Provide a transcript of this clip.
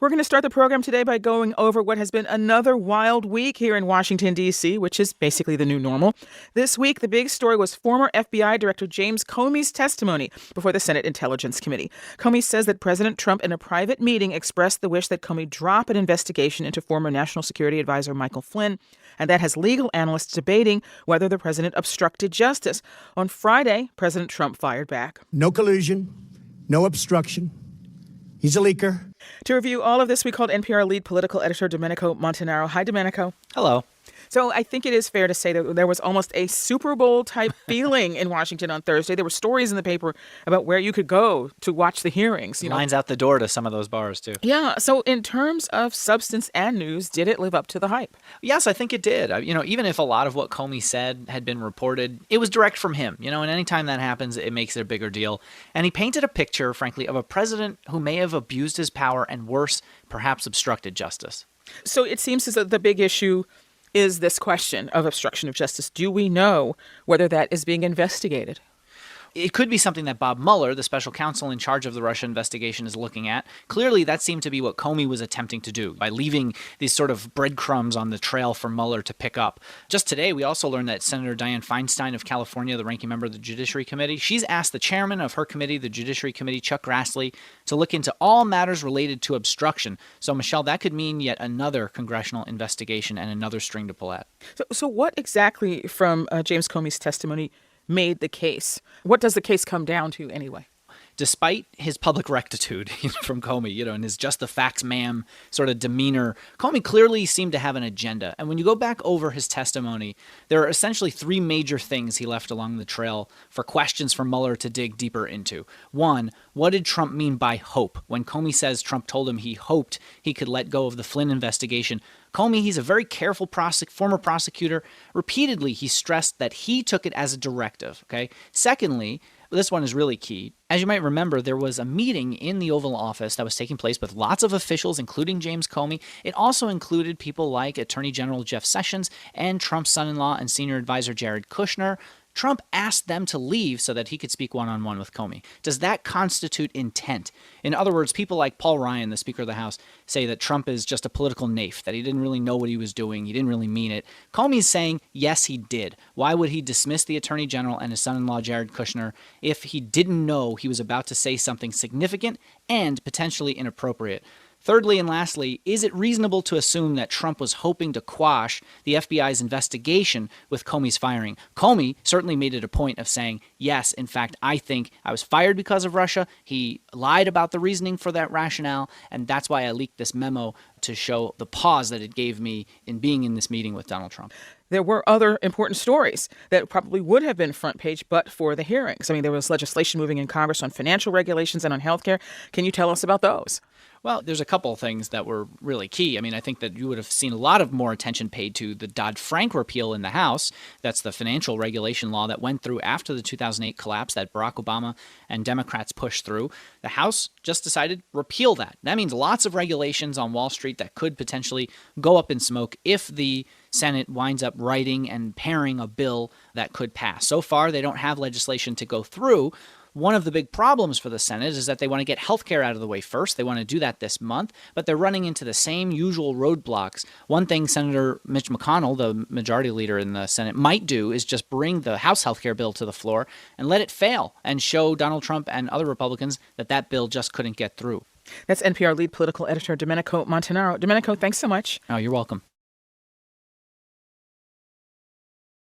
We're going to start the program today by going over what has been another wild week here in Washington, D.C., which is basically the new normal. This week, the big story was former FBI Director James Comey's testimony before the Senate Intelligence Committee. Comey says that President Trump, in a private meeting, expressed the wish that Comey drop an investigation into former National Security Advisor Michael Flynn, and that has legal analysts debating whether the president obstructed justice. On Friday, President Trump fired back. No collusion, no obstruction. He's a leaker. To review all of this, we called NPR lead political editor Domenico Montanaro. Hi, Domenico. Hello. So I think it is fair to say that there was almost a Super Bowl-type feeling in Washington on Thursday. There were stories in the paper about where you could go to watch the hearings. Lines out the door to some of those bars, too. Yeah. So in terms of substance and news, did it live up to the hype? Yes, I think it did. Even if a lot of what Comey said had been reported, it was direct from him. And anytime that happens, it makes it a bigger deal. And he painted a picture, frankly, of a president who may have abused his power and, worse, perhaps obstructed justice. So it seems as though the big issue is this question of obstruction of justice. Do we know whether that is being investigated? It could be something that Bob Mueller, the special counsel in charge of the Russia investigation, is looking at. Clearly, that seemed to be what Comey was attempting to do by leaving these sort of breadcrumbs on the trail for Mueller to pick up. Just today, we also learned that Senator Dianne Feinstein of California, the ranking member of the Judiciary Committee, she's asked the chairman of her committee, the Judiciary Committee, Chuck Grassley, to look into all matters related to obstruction. So, Michelle, that could mean yet another congressional investigation and another string to pull at. So what exactly from James Comey's testimony made the case? What does the case come down to anyway? Despite his public rectitude from Comey, and his just the facts ma'am sort of demeanor, Comey clearly seemed to have an agenda. And when you go back over his testimony, there are essentially three major things he left along the trail for questions for Mueller to dig deeper into. One, what did Trump mean by hope? When Comey says Trump told him he hoped he could let go of the Flynn investigation, Comey, he's a very careful former prosecutor. Repeatedly, he stressed that he took it as a directive. Okay. Secondly, this one is really key. As you might remember, there was a meeting in the Oval Office that was taking place with lots of officials, including James Comey. It also included people like Attorney General Jeff Sessions and Trump's son-in-law and senior advisor Jared Kushner. Trump asked them to leave so that he could speak one-on-one with Comey. Does that constitute intent? In other words, people like Paul Ryan, the Speaker of the House, say that Trump is just a political naif, that he didn't really know what he was doing, he didn't really mean it. Comey's saying, yes, he did. Why would he dismiss the Attorney General and his son-in-law, Jared Kushner, if he didn't know he was about to say something significant and potentially inappropriate? Thirdly and lastly, is it reasonable to assume that Trump was hoping to quash the FBI's investigation with Comey's firing? Comey certainly made it a point of saying, yes, in fact, I think I was fired because of Russia. He lied about the reasoning for that rationale, and that's why I leaked this memo to show the pause that it gave me in being in this meeting with Donald Trump. There were other important stories that probably would have been front page but for the hearings. I mean, there was legislation moving in Congress on financial regulations and on health care. Can you tell us about those? Well, there's a couple of things that were really key. I mean, I think that you would have seen a lot of more attention paid to the Dodd-Frank repeal in the House. That's the financial regulation law that went through after the 2008 collapse that Barack Obama and Democrats pushed through. The House just decided repeal that. That means lots of regulations on Wall Street that could potentially go up in smoke if the Senate winds up writing and pairing a bill that could pass. So far, they don't have legislation to go through. One of the big problems for the Senate is that they want to get health care out of the way first. They want to do that this month, but they're running into the same usual roadblocks. One thing Senator Mitch McConnell, the majority leader in the Senate, might do is just bring the House health care bill to the floor and let it fail and show Donald Trump and other Republicans that that bill just couldn't get through. That's NPR lead political editor Domenico Montanaro. Domenico, thanks so much. Oh, you're welcome.